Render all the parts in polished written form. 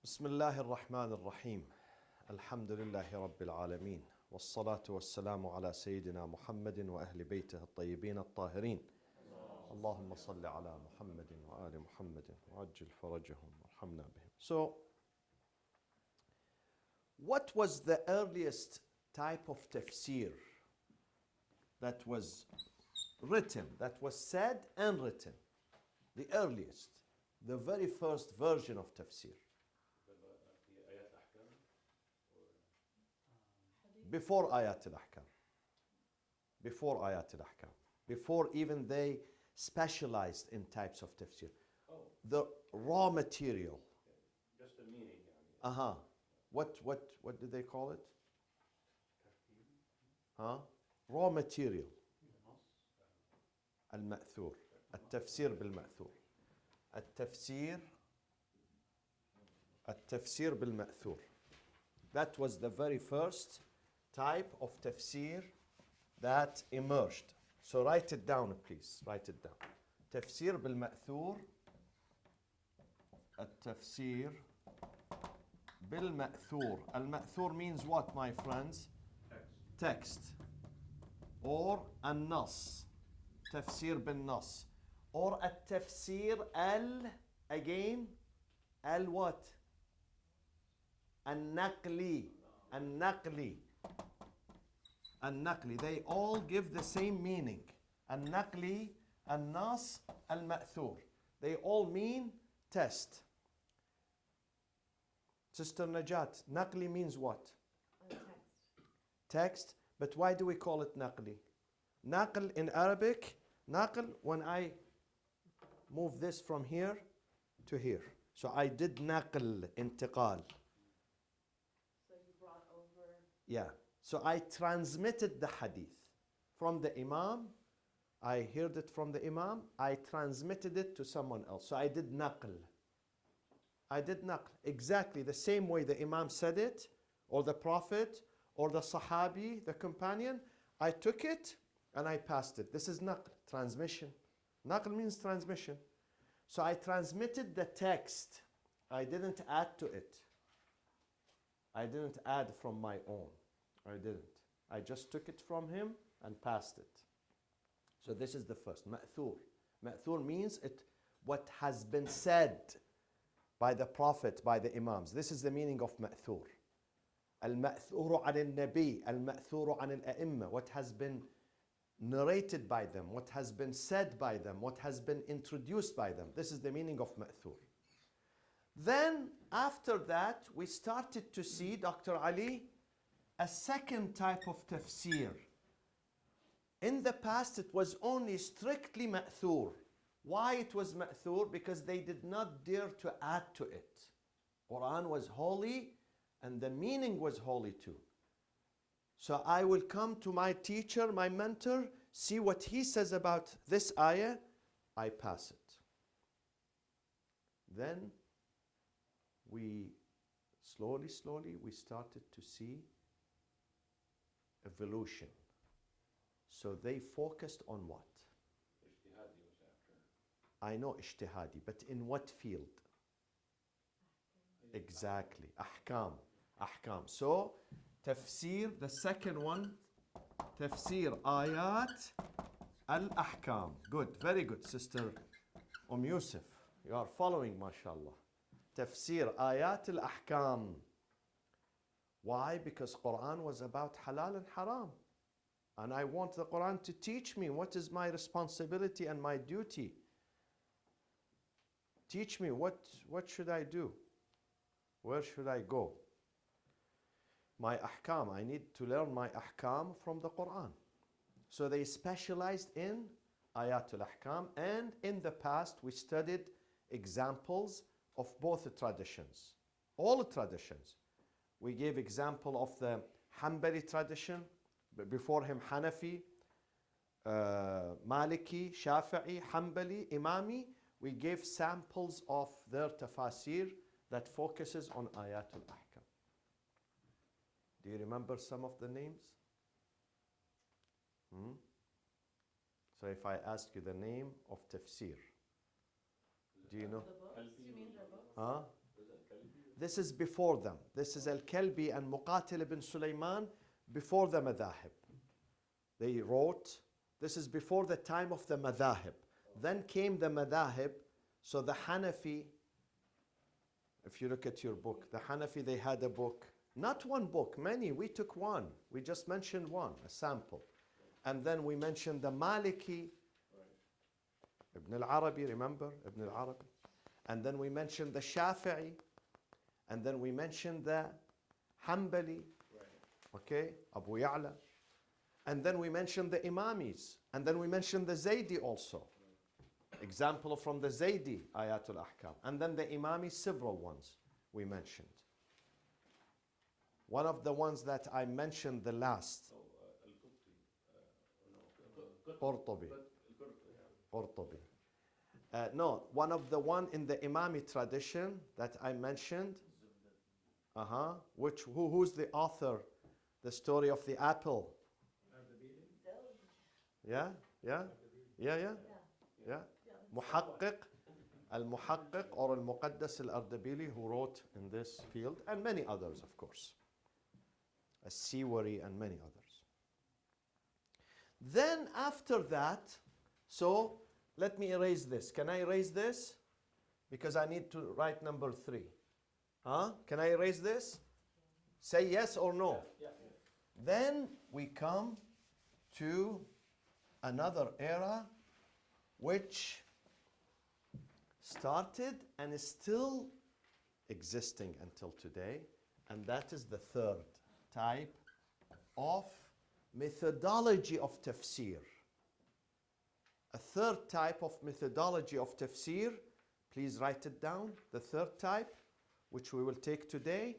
بسم الله الرحمن الرحيم الحمد لله رب العالمين والصلاة والسلام على سيدنا محمد وأهل بيته الطيبين الطاهرين اللهم صل على محمد وآل محمد وعجل فرجهم وارحمنا بهم. So, what was the earliest type of tafsir that was written, that was said and written? The earliest, the very first version of tafsir. Before Ayat al-Ahkam. Before Ayat al-Ahkam. Before even they specialized in types of tafsir. The raw material. Just the meaning. Uh-huh. What do they call it? Huh? Raw material. المأثور. التفسير بالمأثور. التفسير بالمأثور. That was the very first type of tafsir that emerged. So write it down, please. Write it down. تفسير بالمأثور. التفسير بالمأثور. المأثور means what, my friends? Text. Or النص. تفسير بالنص. Or التفسير again. what? النقلي. They all give the same meaning. النقلي, النص, المأثور. They all mean test. Sister Najat, naqli means what? Text. But why do we call it naqli? Naql in Arabic, naql when I move this from here to here. So I did naql, intiqal. So you brought over. Yeah. So I transmitted the hadith from the Imam. I heard it from the Imam. I transmitted it to someone else. So I did naql. Exactly the same way the Imam said it, or the Prophet, or the Sahabi, the companion. I took it and I passed it. This is naql, transmission. Naql means transmission. So I transmitted the text. I didn't add to it. I didn't add from my own. I didn't. I just took it from him and passed it. So this is the first. Ma'thur. Ma'thur means what has been said by the Prophet, by the Imams. This is the meaning of ma'thur. Al-ma'thuru al-nabi, al-ma'thuru al-a'imma. What has been narrated by them, what has been said by them, what has been introduced by them. This is the meaning of ma'thur. Then, after that, we started to see, Dr. Ali, a second type of tafsir. In the past, it was only strictly ma'thur. Why it was ma'thur? Because they did not dare to add to it. Quran was holy and the meaning was holy too. So I will come to my teacher, my mentor, see what he says about this ayah, I pass it. Then we slowly we started to see evolution. So they focused on what? Ijtihadi was after. I know ijtihadi, but in what field? Exactly. Ahkam. So, tafsir, the second one, tafsir ayat al-ahkam. Good, very good, Sister Yusuf. You are following, mashallah. Tafsir ayat al-ahkam. Why? Because Quran was about halal and haram. And I want the Quran to teach me what is my responsibility and my duty. Teach me what should I do? Where should I go? My ahkam, I need to learn my ahkam from the Quran. So they specialized in ayatul ahkam, and in the past we studied examples of both the traditions. All the traditions. We gave example of the Hanbali tradition, before him Hanafi, Maliki, Shafi'i, Hanbali, Imami. We gave samples of their tafasir that focuses on ayatul ahkam. Do you remember some of the names? So if I ask you the name of tafsir, do you know? The books? You mean the books? Huh? This is before them. This is Al-Kalbi and Muqatil ibn Sulaiman before the madhahib. They wrote, this is before the time of the madhahib. Then came the madhahib. So the Hanafi, if you look at your book, the Hanafi, they had a book. Not one book, many. We took one. We just mentioned one, a sample. And then we mentioned the Maliki, Ibn al-Arabi, remember? Ibn al-Arabi. And then we mentioned the Shafi'i. And then we mentioned the Hanbali. Okay, Abu Ya'la. And then we mentioned the Imamis. And then we mentioned the Zaydi also. Example from the Zaydi, Ayatul Ahkam. And then the Imami, several ones we mentioned. One of the ones that I mentioned the last, Qurtubi. No, one of the one in the Imami tradition that I mentioned. Who's the author? The story of the apple. Yeah. Muhaqqiq, al-Muhaqqiq or al-Muqaddas al-Ardabili, who wrote in this field, and many others, of course. As-Siwari and many others. Then after that, so let me erase this. Can I erase this? Because I need to write number 3. Can I erase this? Say yes or no. Yeah. Then we come to another era which started and is still existing until today, and that is the third type of methodology of tafsir. A third type of methodology of tafsir, please write it down, the third type, which we will take today,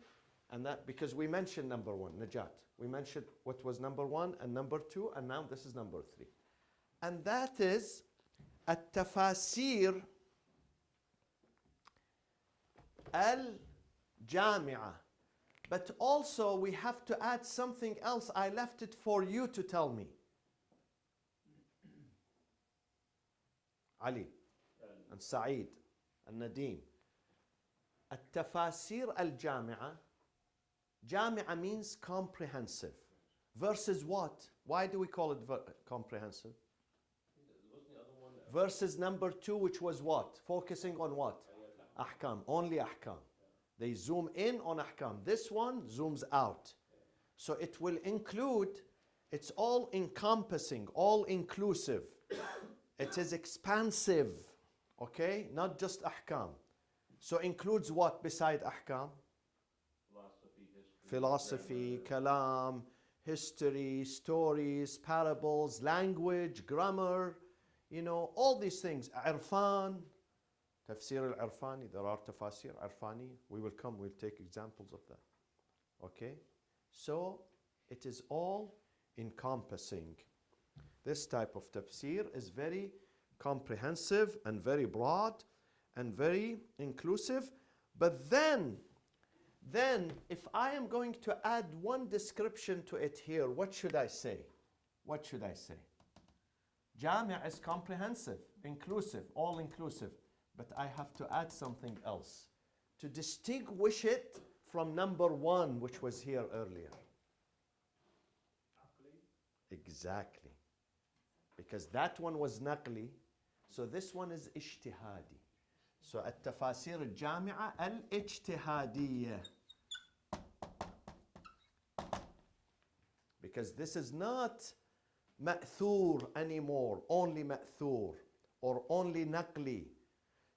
and that because we mentioned number 1, Najat. We mentioned what was number 1 and number 2, and now this is number 3. And that is التفاسير الجامعة. But also we have to add something else. I left it for you to tell me. Ali and Saeed and Nadeem. التفاسير الجامعة. Jami'a means comprehensive. Versus what? Why do we call it comprehensive? Versus number 2, which was what? Focusing on what? Ahkam, only ahkam. They zoom in on ahkam. This one zooms out. So it will include, it's all encompassing, all inclusive. It is expansive, okay? Not just ahkam. So includes what beside ahkam? Philosophy, kalam, history, stories, parables, language, grammar, all these things. Irfan, tafsir al-irfani, there are tafasir irfani. We'll take examples of that. Okay? So it is all encompassing. This type of tafsir is very comprehensive and very broad and very inclusive. But then if I am going to add one description to it here, what should I say? What should I say? Jami' is comprehensive, inclusive, all inclusive. But I have to add something else to distinguish it from number 1, which was here earlier. Exactly. Because that one was naqli, so this one is ijtihadi. So التفاسير الجامعة الاجتهادية. Because this is not ma'thur anymore, only ma'thur or only naqli.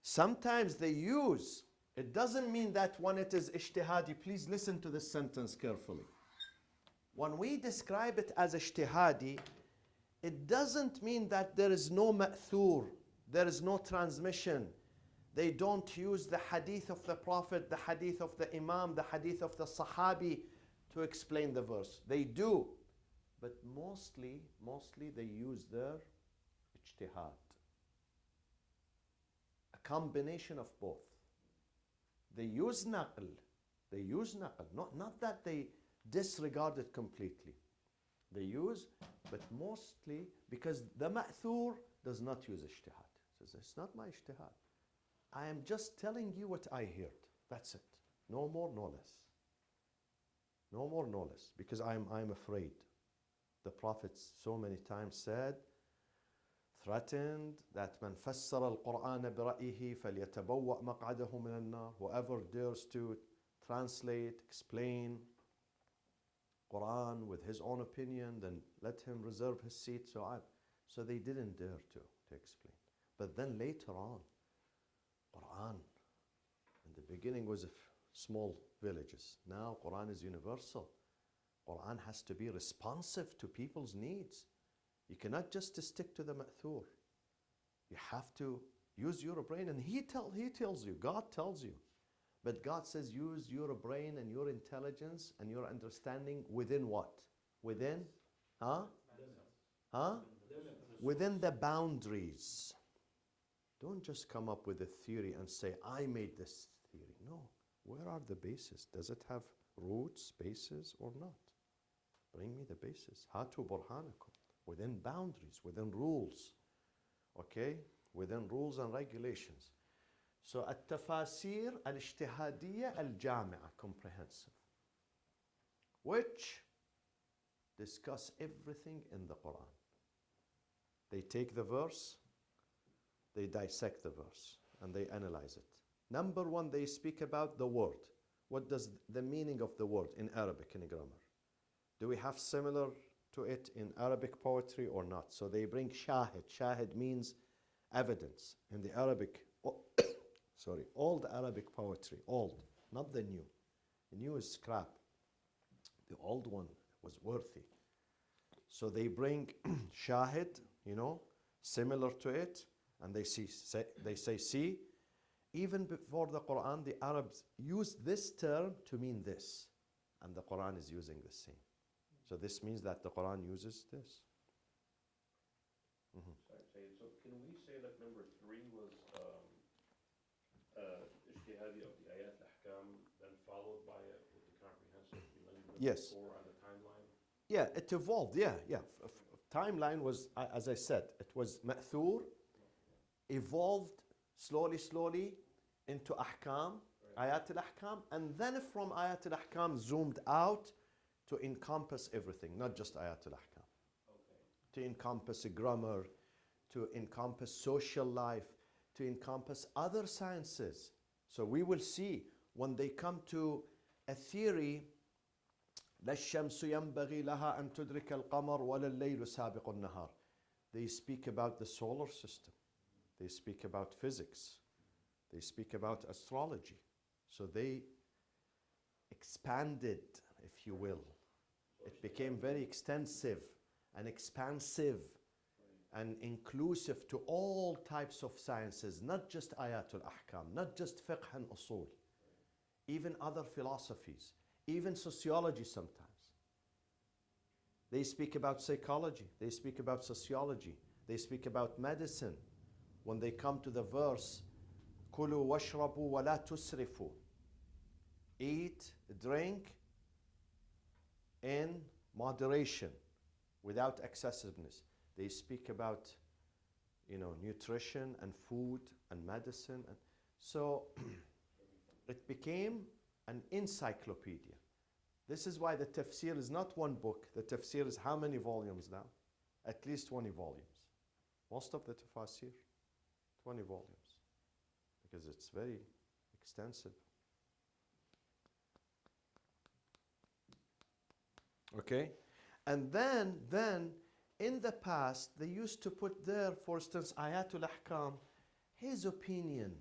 Sometimes they use, it doesn't mean that when it is ijtihadi, please listen to this sentence carefully. When we describe it as ijtihadi, it doesn't mean that there is no ma'thur, there is no transmission. They don't use the hadith of the Prophet, the hadith of the Imam, the hadith of the Sahabi to explain the verse. They do, but mostly they use their ijtihad. A combination of both. They use naql, not that they disregard it completely. They use, but mostly because the ma'thur does not use ijtihad. Says, it's not my ijtihad. I am just telling you what I heard. That's it. No more, no less. No more, no less. Because I'm afraid. The Prophet so many times said, threatened that من فسر القرآن برأيه فليتبوأ مقعده من النار. Whoever dares to translate, explain Quran with his own opinion, then let him reserve his seat. So they didn't dare to explain. But then later on, Quran in the beginning was small villages. Now Quran is universal. Quran has to be responsive to people's needs. You cannot just stick to the ma'thur. You have to use your brain, and he tells you, God tells you. But God says use your brain and your intelligence and your understanding within what? Within? Huh? Huh? Within the boundaries. Don't just come up with a theory and say, I made this theory. No. Where are the bases? Does it have roots, bases, or not? Bring me the basis. Hatu burhanakum. Within boundaries, within rules. Okay? Within rules and regulations. So التفاسير الاجتهادية الجامعة, comprehensive, which discuss everything in the Quran. They take the verse, they dissect the verse, and they analyze it. Number one, they speak about the word. What does the meaning of the word in Arabic, in grammar? Do we have similar to it in Arabic poetry or not? So they bring shahid. Shahid means evidence. In the Arabic, old Arabic poetry, old, not the new. The new is scrap. The old one was worthy. So they bring shahid, similar to it, and they say, see, even before the Quran, the Arabs used this term to mean this, and the Quran is using the same. So this means that the Quran uses this. Mm-hmm. Sorry, so can we say that number 3 was ijtihadi of the ayat al-ahkam, then followed by it with the comprehensive, and then number Yes. 4 on the timeline? Yeah, it evolved. Yeah. Timeline was, as I said, it was ma'thur, evolved slowly into ahkam, ayat al-ahkam, and then from ayat al-ahkam zoomed out to encompass everything, not just ayat al-ahkam. Okay. To encompass grammar, to encompass social life, to encompass other sciences. So we will see when they come to a theory, لا الشمس ينبغي لها أن تدرك القمر ولا الليل سابق النهار. They speak about the solar system. They speak about physics. They speak about astrology. So they expanded, if you will. It became very extensive and expansive and inclusive to all types of sciences, not just ayatul ahkam, not just fiqh and usul, even other philosophies, even sociology sometimes. They speak about psychology, they speak about sociology, they speak about medicine. When they come to the verse, كُلُوا وَاشْرَبُوا وَلَا تُسْرِفُوا, eat, drink in moderation, without excessiveness. They speak about, nutrition and food and medicine. And so it became an encyclopedia. This is why the tafsir is not one book. The tafsir is how many volumes now? At least 20 volumes. Most of the tafsir, 20 volumes. Because it's very extensive. Okay? And then in the past, they used to put there, for instance, ayatul ahkam, his opinion,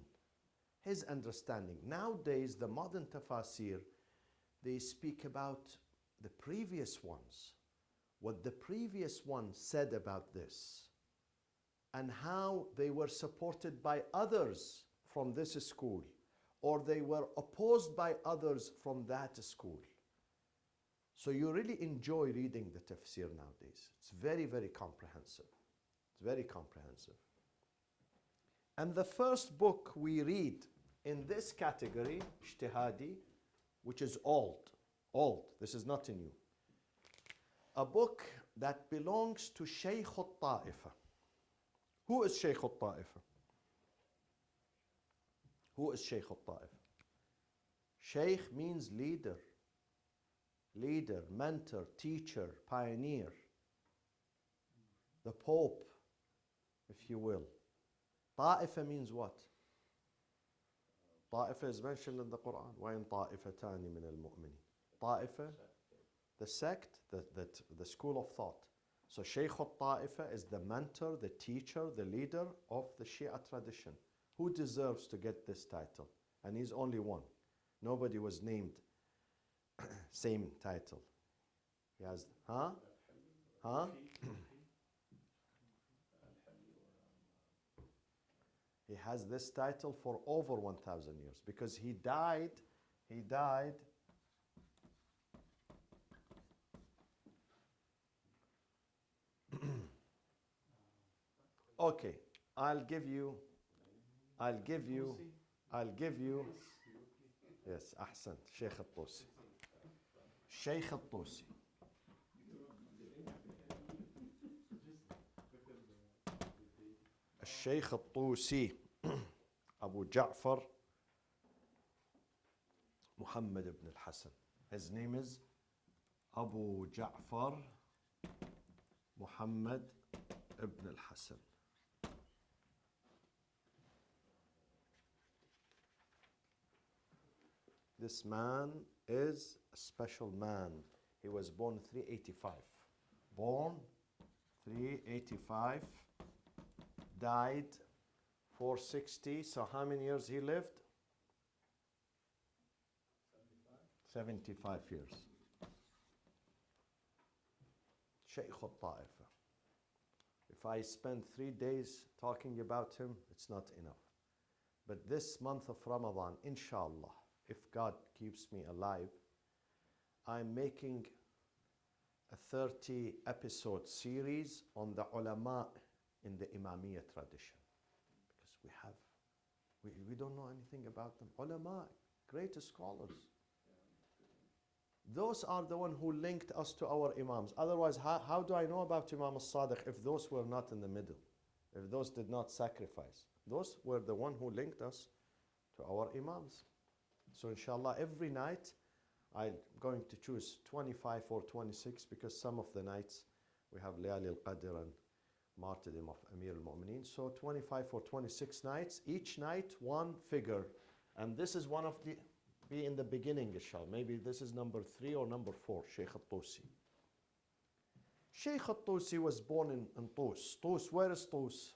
his understanding. Nowadays, the modern tafasir, they speak about the previous ones, what the previous one said about this, and how they were supported by others from this school, or they were opposed by others from that school. So you really enjoy reading the tafsir nowadays. It's very, very comprehensive. It's very comprehensive. And the first book we read in this category, ijtihadi, which is old, this is not new. A book that belongs to Shaykh al-Ta'ifa. Who is Shaykh al-Ta'ifa? Who is Shaykh al-Ta'ifa? Sheikh means leader. Leader, mentor, teacher, pioneer. The Pope, if you will. Ta'ifa means what? Ta'ifa is mentioned in the Quran. وَإِن طَائِفَتَانِ مِنَ الْمُؤْمِنِينَ. Ta'ifa, the sect, the school of thought. So Shaykh al-Ta'ifa is the mentor, the teacher, the leader of the Shia tradition. Who deserves to get this title? And he's only one. Nobody was named same title. He has, huh? He has this title for over 1,000 years because he died. Okay, I'll give you, yes, أحسن, Sheikh al-Tusi. Sheikh al-Tusi. الشيخ الطوسي أبو جعفر محمد ibn al-Hasan. His name is Abu Ja'far Muhammad ibn al-Hasan. This man is a special man. He was born 385. Born 385. Died 460. So how many years he lived? 75 years. Shaykh al-Ta'ifa. If I spend 3 days talking about him, it's not enough. But this month of Ramadan, inshallah, if God keeps me alive, I'm making a 30 episode series on the ulama in the Imamiyya tradition. Because we don't know anything about them. Ulama, great scholars. Those are the ones who linked us to our Imams. Otherwise, how do I know about Imam al-Sadiq if those were not in the middle? If those did not sacrifice? Those were the ones who linked us to our Imams. So inshallah, every night, I'm going to choose 25 or 26 because some of the nights we have Layali al-Qadr and Martyrdom of Amir al-Mu'mineen. So 25 or 26 nights, each night one figure. And this is one of the, be in the beginning, inshallah. Maybe this is number 3 or number 4, Shaykh al-Tusi. Shaykh al-Tusi was born in Tus. Tus, where is Tus?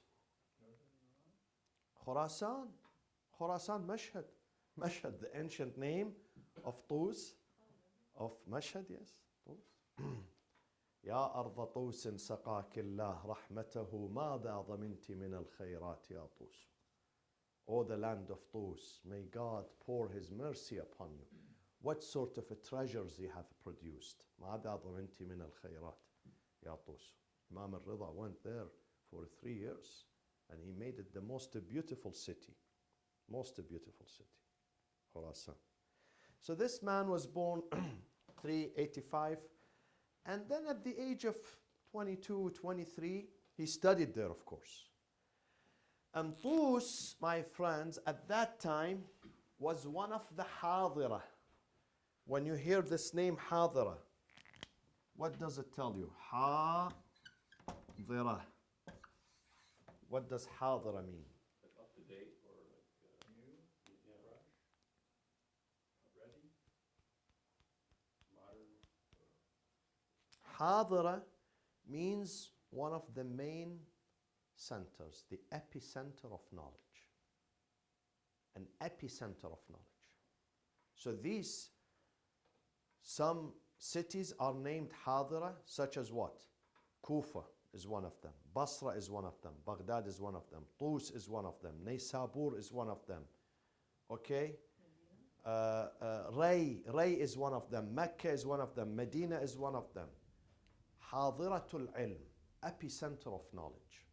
Khurasan. Khurasan, Mashhad. Mashhad, the ancient name of Tus, of Mashhad, yes, Tus. يا أرض طوس سقاك الله رحمته ماذا ضمنت من الخيرات يا طوس. O the land of Tus, may God pour His mercy upon you. What sort of treasures you have produced. ماذا ضمنت من الخيرات يا طوس. Imam al-Rida went there for 3 years and he made it the most beautiful city. Most beautiful city. Khurasan. So this man was born 385. And then at the age of 22, 23, he studied there, of course. And Tus, my friends, at that time was one of the Hadira. When you hear this name Hadira, what does it tell you? Hadira. What does Hadira mean? Like up to date or like new? Yeah, right. Ready? Modern? Hadira means one of the main centers, the epicenter of knowledge. An epicenter of knowledge. So some cities are named Hadira, such as what? Kufa is one of them. Basra is one of them. Baghdad is one of them. Tus is one of them. Naysabur is one of them. Okay? Ray is one of them. Mecca is one of them. Medina is one of them. Hadiratul ilm, epicenter of knowledge.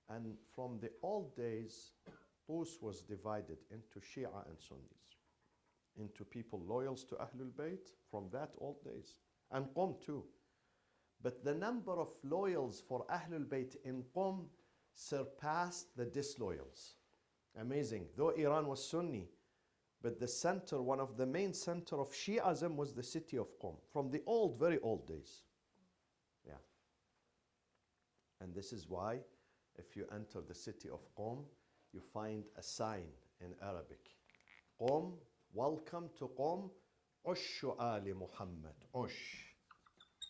And from the old days, Tus was divided into Shia and Sunnis, into people loyal to Ahlul Bayt from that old days, and Qum too. But the number of loyals for Ahlul Bayt in Qum surpassed the disloyals. Amazing. Though Iran was Sunni, but the center, one of the main center of Shi'ism was the city of Qom from the old, very old days. Yeah. And this is why if you enter the city of Qom, you find a sign in Arabic. Qom, welcome to Qom, Ushu Ali Muhammad. Ush,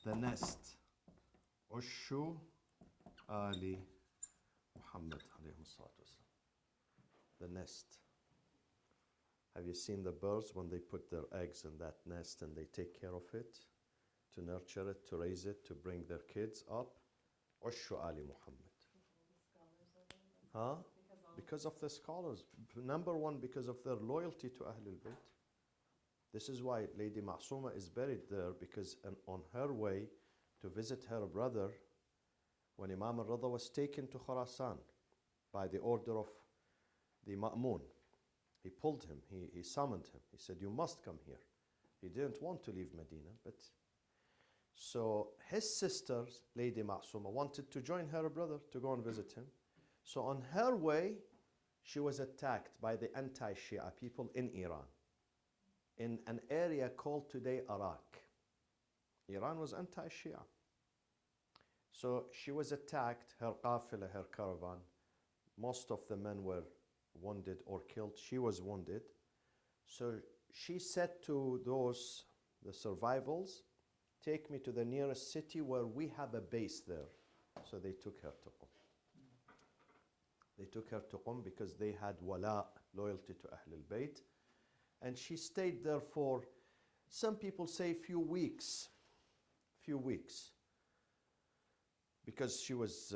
the nest. Ushu Ali Muhammad alayhi salatu wasalam. The nest. Have you seen the birds when they put their eggs in that nest and they take care of it, to nurture it, to raise it, to bring their kids up? Ushu Ali Muhammad. Huh? Because of the scholars. Number one, because of their loyalty to Ahlul Bayt. This is why Lady Ma'suma is buried there, because on her way to visit her brother, when Imam al-Rida was taken to Khurasan by the order of the Ma'mun, he pulled him, he summoned him. He said, you must come here. He didn't want to leave Medina, but so his sister, Lady Ma'suma, wanted to join her brother to go and visit him. So on her way, she was attacked by the anti-Shia people in Iran, in an area called today Iraq. Iran was anti-Shia. So she was attacked, her qafila, her caravan. Most of the men were wounded or killed. She was wounded. So she said to those, the survivals, take me to the nearest city where we have a base there. So they took her to Qom. They took her to Qom because they had wala, loyalty to Ahlul Bayt. And she stayed there for, some people say, few weeks. Because she was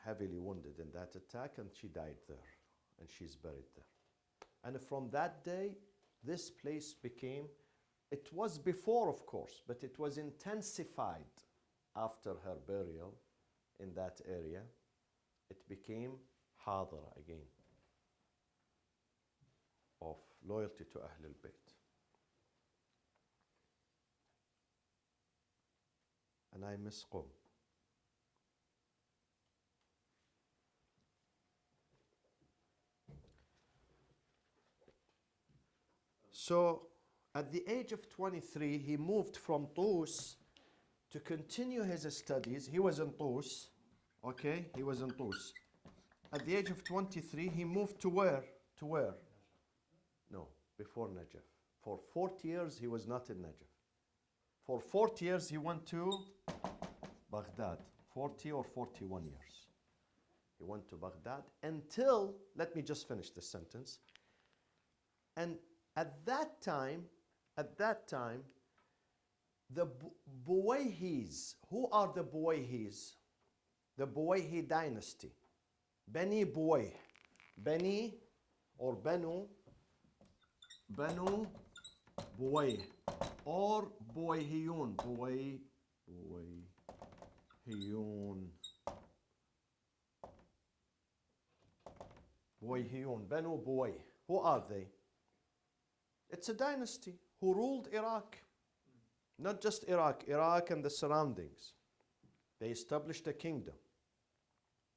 heavily wounded in that attack, and she died there. And she's buried there. And from that day, this place became, it was before, of course, but it was intensified after her burial in that area. It became Hadra again, of loyalty to Ahlul Bayt. And I miss Qom. So at the age of 23, he moved from Tus to continue his studies. He was in Tus, okay? He was in Tus. At the age of 23, he moved to where? To where? No, before Najaf. For 40 years, he was not in Najaf. For 40 years, he went to Baghdad. 40 or 41 years. He went to Baghdad until, let me just finish this sentence. And at that time, the Buwayhis, who are the Buwayhis? The Buwayhi dynasty. Bani Buwayh. Bani or Banu Buwayh or Buwayhiyun. Buwayhiyun. Banu Buwayh. Who are they? It's a dynasty who ruled Iraq. Not just Iraq, Iraq and the surroundings. They established a kingdom,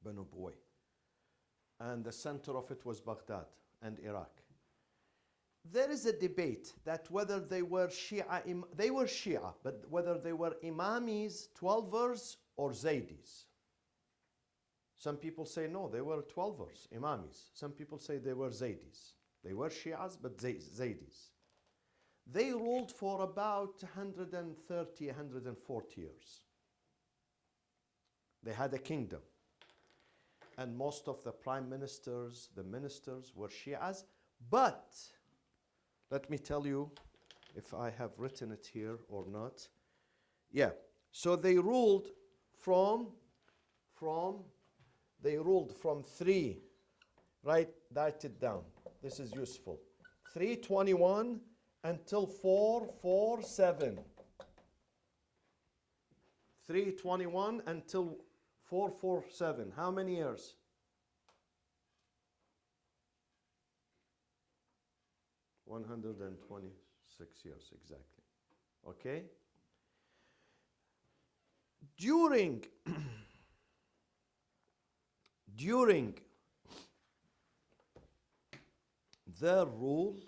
Banu Buwayh. And the center of it was Baghdad and Iraq. There is a debate that whether they were Shia, they were Shia, but whether they were Imamis, 12ers, or Zaydis. Some people say no, they were 12ers, Imamis. Some people say they were Zaydis. They were Shias, but Zaydis. They ruled for about 130, 140 years. They had a kingdom. And most of the prime ministers, the ministers were Shias. But, let me tell you if I have written it here or not. Yeah, so they ruled from 3, write it down. This is useful. 321 until 447. 321 until 447. How many years? $126 years, exactly. Okay? during their rule,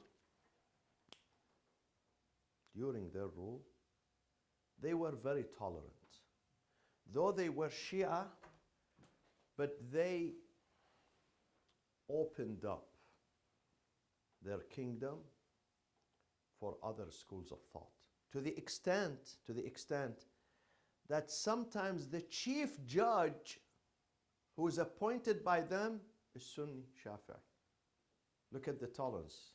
they were very tolerant. Though they were Shia, but they opened up their kingdom for other schools of thought. To the extent that sometimes the chief judge who is appointed by them is Sunni Shafi'i. Look at the tolerance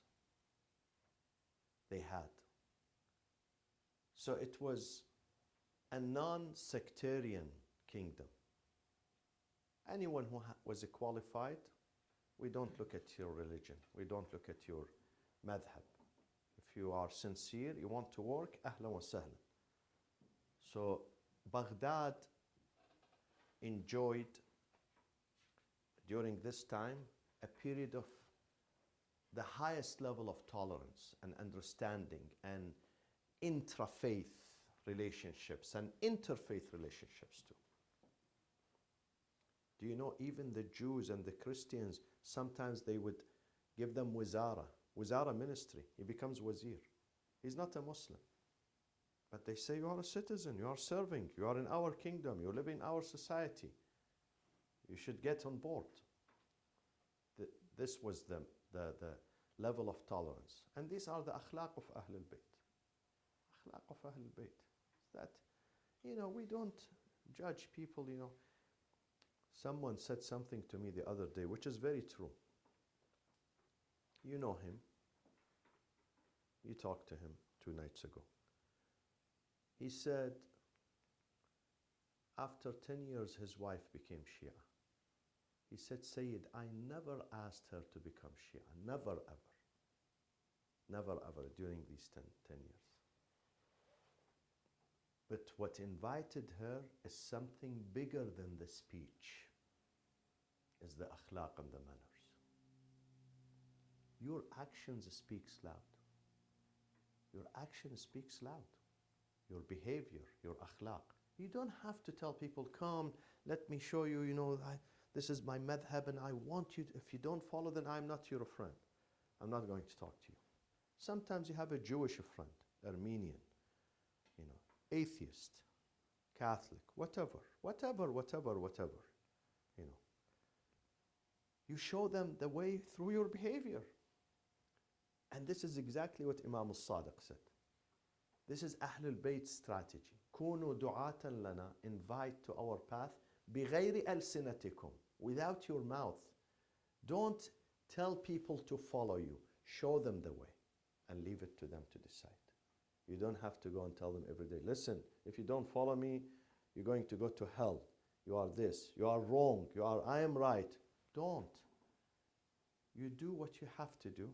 they had. So it was a non-sectarian kingdom. Anyone who was qualified, we don't look at your religion. We don't look at your madhab. If you are sincere, you want to work, ahlan wa sahlan. So Baghdad enjoyed during this time a period of the highest level of tolerance and understanding and intra-faith relationships and interfaith relationships too. Do you know even the Jews and the Christians, sometimes they would give them wizara ministry. He becomes wazir. He's not a Muslim. But they say, you are a citizen, you are serving, you are in our kingdom, you live in our society. You should get on board. This was the level of tolerance. And these are the akhlaq of Ahlul Bayt. Akhlaq of Ahlul Bayt. That, we don't judge people, Someone said something to me the other day, which is very true. You know him. You talked to him 2 nights ago. He said, after 10 years, his wife became Shia. He said, Sayyid, I never asked her to become Shia. Never, ever. Never, ever during these 10 years. But what invited her is something bigger than the speech, is the akhlaq and the manners. Your actions speaks loud. Your action speaks loud. Your behavior, your akhlaq. You don't have to tell people, come, let me show you, this is my madhab and I want you to, if you don't follow, then I'm not your friend. I'm not going to talk to you. Sometimes you have a Jewish friend, Armenian, atheist, Catholic, whatever. You show them the way through your behavior. And this is exactly what Imam al-Sadiq said. This is Ahlul Bayt's strategy. كونوا دعاة لنا, invite to our path, بغير ألسنتكم, without your mouth. Don't tell people to follow you. Show them the way and leave it to them to decide. You don't have to go and tell them every day, listen, if you don't follow me, you're going to go to hell. You are this, you are wrong, I am right. Don't. You do what you have to do.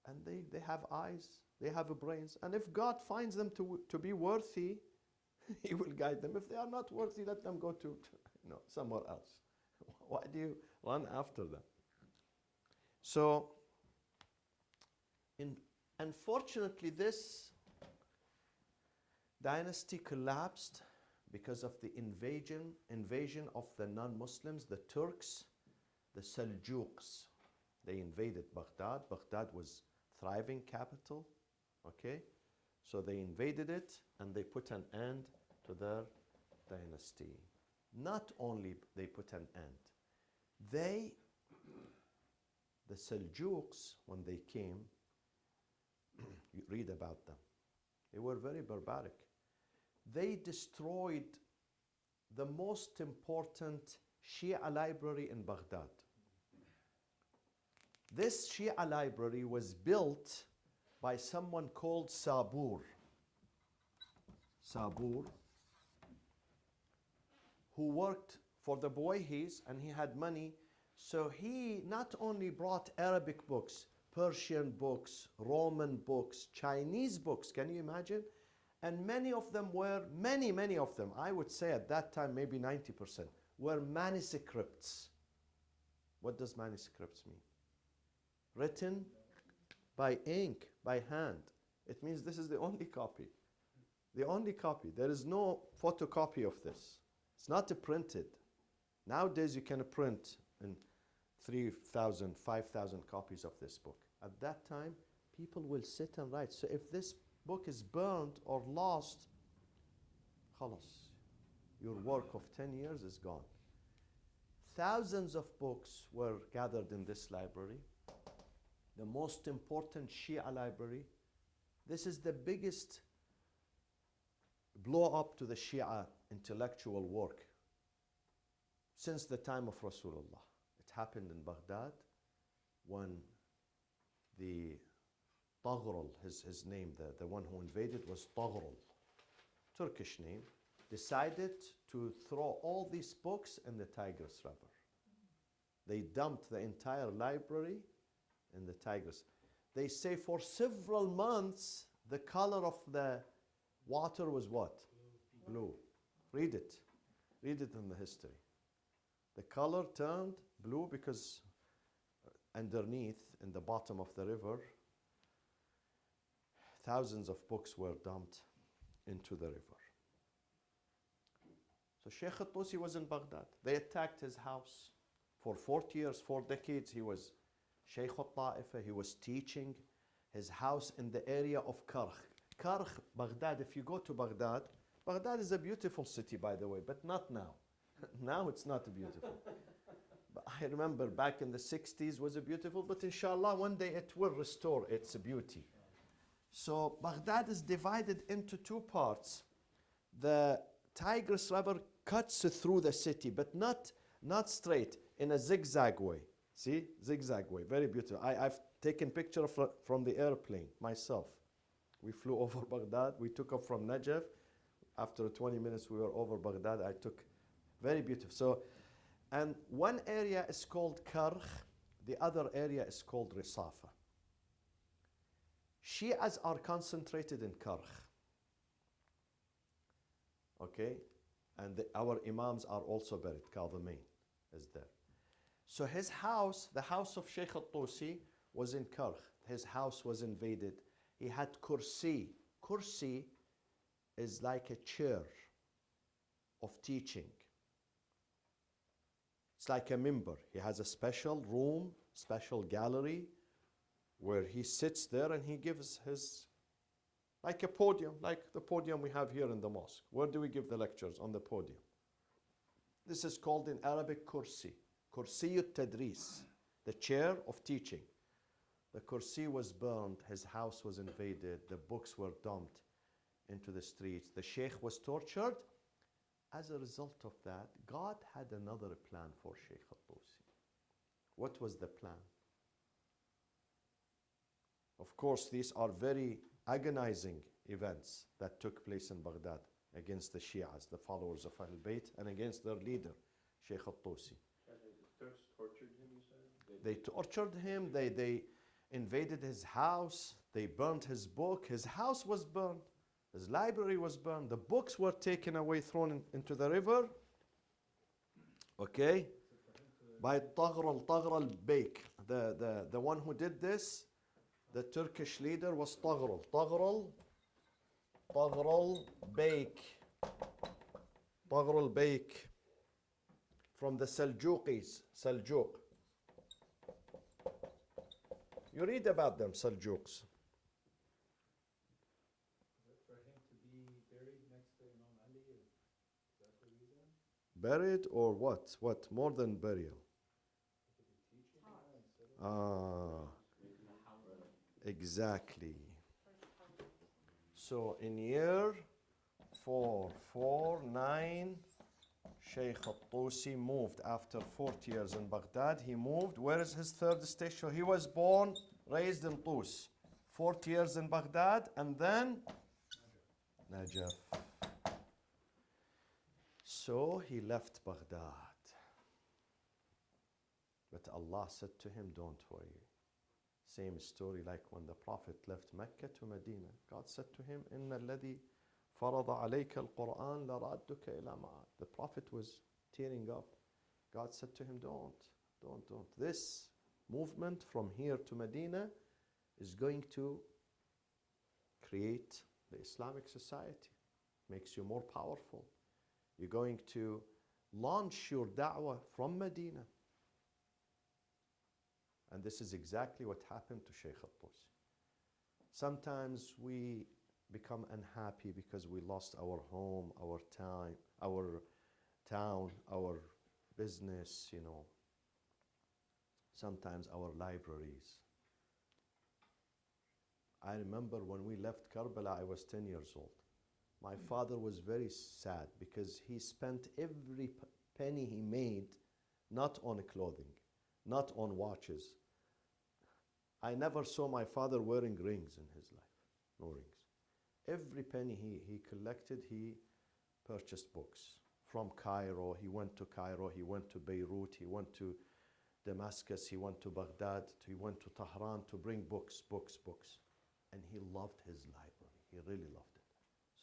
And they have eyes, they have brains. And if God finds them to be worthy, He will guide them. If they are not worthy, let them go to somewhere else. Why do you run after them? So, unfortunately, this dynasty collapsed because of the invasion of the non-Muslims, the Turks, the Seljuqs. They invaded Baghdad. Baghdad was thriving capital, okay? So they invaded it and they put an end to their dynasty. Not only they put an end, the Seljuqs, when they came, you read about them. They were very barbaric. They destroyed the most important Shia library in Baghdad. This Shia library was built by someone called Sabur. Sabur, who worked for the Buwayhis, and he had money. So he not only brought Arabic books, Persian books, Roman books, Chinese books, can you imagine? And many of them were, many of them, I would say at that time maybe 90%, were manuscripts. What does manuscripts mean? Written by ink, by hand. It means this is the only copy. The only copy. There is no photocopy of this. It's not printed. Nowadays you can print in 3,000, 5,000 copies of this book. At that time, people will sit and write. So if this book is burned or lost, khalas, your work of 10 years is gone. Thousands of books were gathered in this library, the most important Shia library. This is the biggest blow up to the Shia intellectual work since the time of Rasulullah. It happened in Baghdad when the Taghrul, his name, the one who invaded was Taghrul, Turkish name, decided to throw all these books in the Tigris River. They dumped the entire library in the Tigris. They say for several months the color of the water was what? Blue. Read it. Read it in the history. The color turned blue because underneath, in the bottom of the river, thousands of books were dumped into the river. So Sheikh al-Tusi was in Baghdad. They attacked his house. For 40 years, 4 decades, he was Sheikh al-Ta'ifa. He was teaching. His house in the area of Karkh. Karkh, Baghdad, if you go to Baghdad, Baghdad is a beautiful city, by the way, but not now. Now it's not beautiful. But I remember back in the 60s was beautiful, but inshallah one day it will restore its beauty. So Baghdad is divided into 2 parts. The Tigris River cuts through the city, but not straight, in a zigzag way. See, zigzag way, very beautiful. I've taken picture from the airplane myself. We flew over Baghdad. We took off from Najaf. After 20 minutes, we were over Baghdad. I took, very beautiful. So, and one area is called Karkh. The other area is called Risafa. Shias are concentrated in Karkh. Okay? And our Imams are also buried. Kadhimain is there. So his house, the house of Sheikh al-Tusi, was in Karkh. His house was invaded. He had kursi. Kursi is like a chair of teaching. It's like a minbar. He has a special room, special gallery, where he sits there and he gives his, like a podium, like the podium we have here in the mosque. Where do we give the lectures? On the podium. This is called in Arabic kursi. Kursiyut tadris, the chair of teaching. The kursi was burned, his house was invaded, the books were dumped into the streets. The sheikh was tortured. As a result of that, God had another plan for Sheikh al-Tusi. What was the plan? Of course, these are very agonizing events that took place in Baghdad against the Shias, the followers of Ahl Bayt, and against their leader, Sheikh al-Tusi. The Turks tortured him, you said? They tortured him, they invaded his house, they burned his book, his house was burned, his library was burned, the books were taken away, thrown into the river, okay, by Taghrul Beyk. The one who did this, the Turkish leader was Taghrul Beyk. Taghrul Beyk from the Seljuqis, Seljuq. You read about them, Seljuqs. For him to be buried next to Imam Ali, is that the reason? Buried or what? What? More than burial. To be teaching instead of Ah, exactly. So in year 449, Sheikh al-Tusi moved after 40 years in Baghdad. He moved. Where is his third station? He was born, raised in Tus. 40 years in Baghdad and then Najaf. So he left Baghdad. But Allah said to him, don't worry. Same story like when the Prophet left Mecca to Medina. God said to him, Inna alladhi farada alayka al-Qur'an la radduka ila ma'ad. The Prophet was tearing up. God said to him, don't. This movement from here to Medina is going to create the Islamic society. Makes you more powerful. You're going to Launch your da'wah from Medina. And this is exactly what happened to Sheikh al-Tusi. Sometimes we become unhappy because we lost our home, our time, our town, our business, you know. Sometimes our libraries. I remember when we left Karbala, I was 10 years old. My father was very sad because he spent every penny he made not on clothing, not on watches. I never saw my father wearing rings in his life, no rings. Every penny he collected, he purchased books. From Cairo, he went to Cairo, he went to Beirut, he went to Damascus, he went to Baghdad, he went to Tehran to bring books. And he loved his library, he really loved it.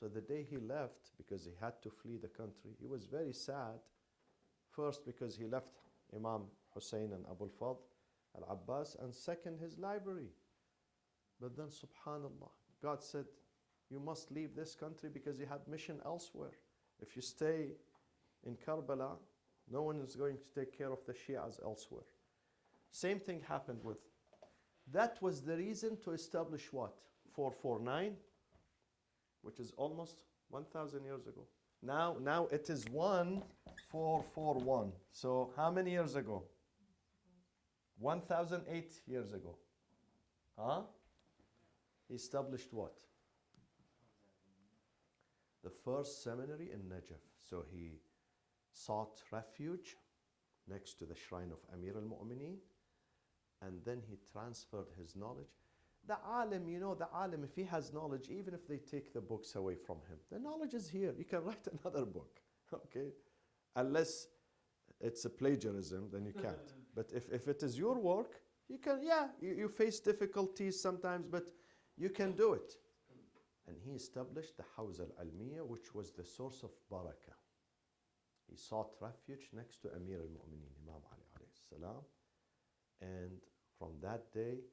So the day he left, because he had to flee the country, he was very sad. First, because he left Imam Hussein and Abu al-Fadl al-Abbas, and second, his library. But then, subhanallah, God said, you must leave this country because you had mission elsewhere. If you stay in Karbala, no one is going to take care of the Shias elsewhere. Same thing happened with, that was the reason to establish what? 449, which is almost 1,000 years ago. Now it is 1441. So how many years ago? 1,008 years ago. Huh? He established what? The first seminary in Najaf. So he sought refuge next to the shrine of Amir al-Mu'mineen, and then he transferred his knowledge. The alim, you know, the alim, if he has knowledge, even if they take the books away from him, the knowledge is here. You can write another book, okay? Unless it's a plagiarism, then you can't. But if it is your work, you can, yeah, you face difficulties sometimes, but you can do it. And he established the Hawza al-Almiya, which was the source of barakah. He sought refuge next to Amir al-Mu'mineen, Imam Ali alayhi salam. And from that day,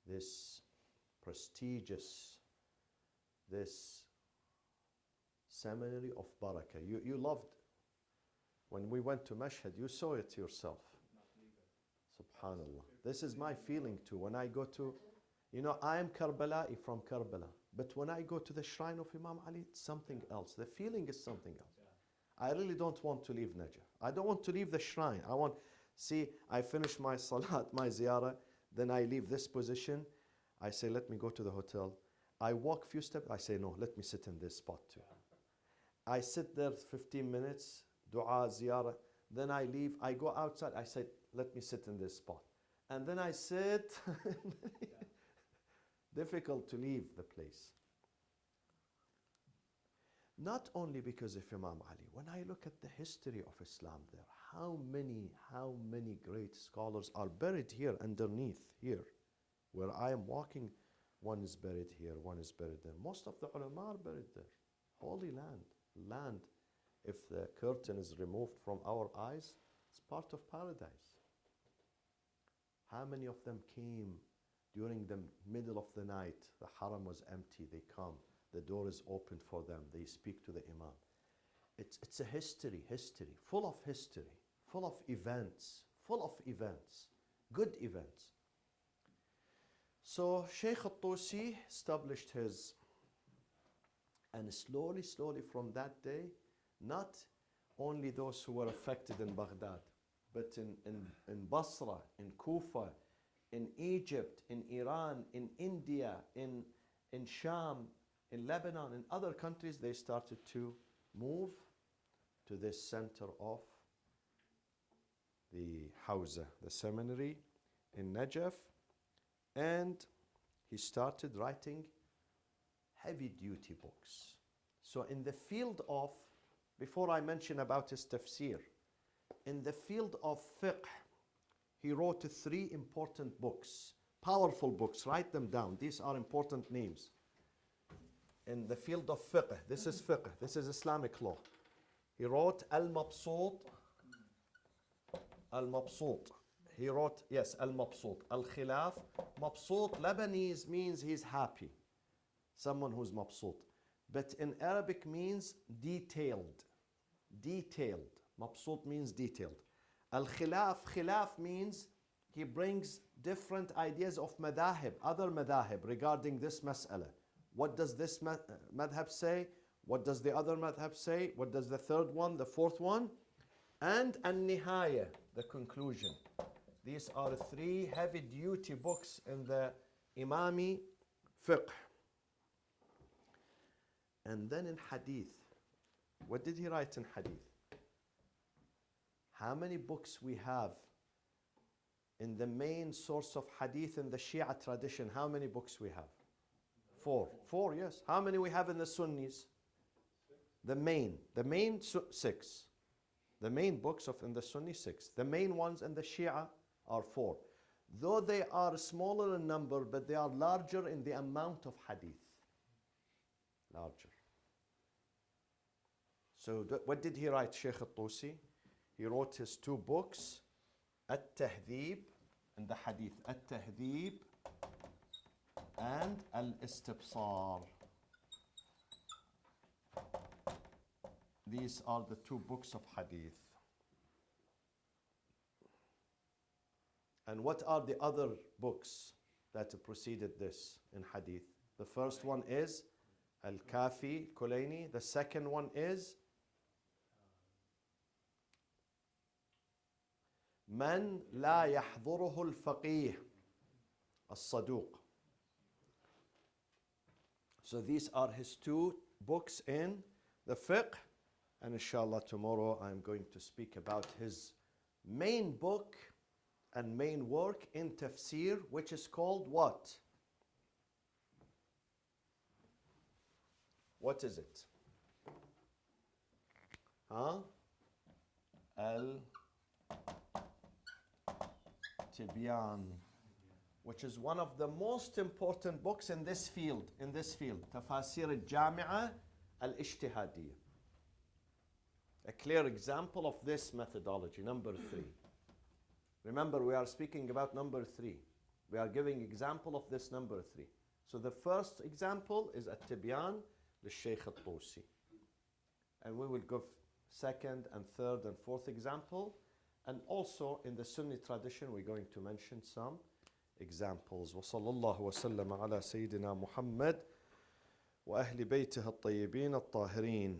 this prestigious, this seminary of barakah. You loved, when we went to Mashhad, you saw it yourself. Subhanallah. This is my feeling too. When I go to, you know, I am Karbala'i from Karbala. But when I go to the shrine of Imam Ali, it's something else. The feeling is something else. I really don't want to leave Najaf. I don't want to leave the shrine. I finish my salat, my ziyarah, then I leave this position. I say, let me go to the hotel. I walk a few steps. I say, no, let me sit in this spot too. I sit there 15 minutes, dua, ziyarah. Then I leave. I go outside. I say, let me sit in this spot. And then I sit. Difficult to leave the place. Not only because of Imam Ali. When I look at the history of Islam there, how many great scholars are buried here underneath here. Where I am walking, one is buried here, one is buried there. Most of the ulama are buried there. Holy land. If the curtain is removed from our eyes, it's part of paradise. How many of them came during the middle of the night? The haram was empty, they come. The door is opened for them. They speak to the imam. It's a history, full of history, full of events, good events. So Sheikh al-Tusi established his, and slowly from that day, not only those who were affected in Baghdad, but in Basra, in Kufa, in Egypt, in Iran, in India, in Sham, in Lebanon, in other countries, they started to move to this center of the Hawza, the seminary in Najaf, and he started writing heavy-duty books. So in the field of, before I mention about his tafsir, in the field of fiqh, he wrote 3 important books, powerful books. Write them down. These are important names. In the field of fiqh, this is fiqh, this is Islamic law. He wrote Al-Mabsut. He wrote, yes, Al-Mabsut. Al-Khilaf. Mabsut, Lebanese means he's happy. Someone who's mabsut. But in Arabic means detailed. مبسوط means detailed. Al-khilaf, khilaf means he brings different ideas of madahib, other madahib regarding this mas'ala. What does this madhab say? What does the other madhab say? What does the third one, the fourth one? And an-nihaya, the conclusion. These are three heavy duty books in the Imami fiqh. And then in hadith, what did he write in hadith? How many books we have in the main source of hadith in the Shia tradition? How many books we have? Four, yes. How many we have in the Sunnis? The main six. The main books of in the Sunni, 6. The main ones in the Shia are 4. Though they are smaller in number, but they are larger in the amount of hadith. Larger. So what did he write, Shaykh al-Tusi? He wrote his 2 books, At-Tahdhib and the Hadith. At-Tahdhib and Al-Istibsar. These are the 2 books of hadith. And what are the other books that preceded this in hadith? The first one is Al-Kafi, Kulaini. The second one is Man la yahduruhu al-faqih, as-saduq. So these are his 2 books in the fiqh. And inshallah tomorrow I'm going to speak about his main book and main work in tafsir, which is called what? What is it? Al-Tibyan, which is one of the most important books in this field. Tafasir al-Jami'a al-Ijtihadiyya. A clear example of this methodology, number 3. Remember, we are speaking about number 3. We are giving example of this number 3. So the first example is At-Tibyan للشيخ الطوسي. And we will give second and third and fourth example. And also in the Sunni tradition, we're going to mention some examples. وصلى الله وسلم على سيدنا محمد وأهل بيته الطيبين الطاهرين.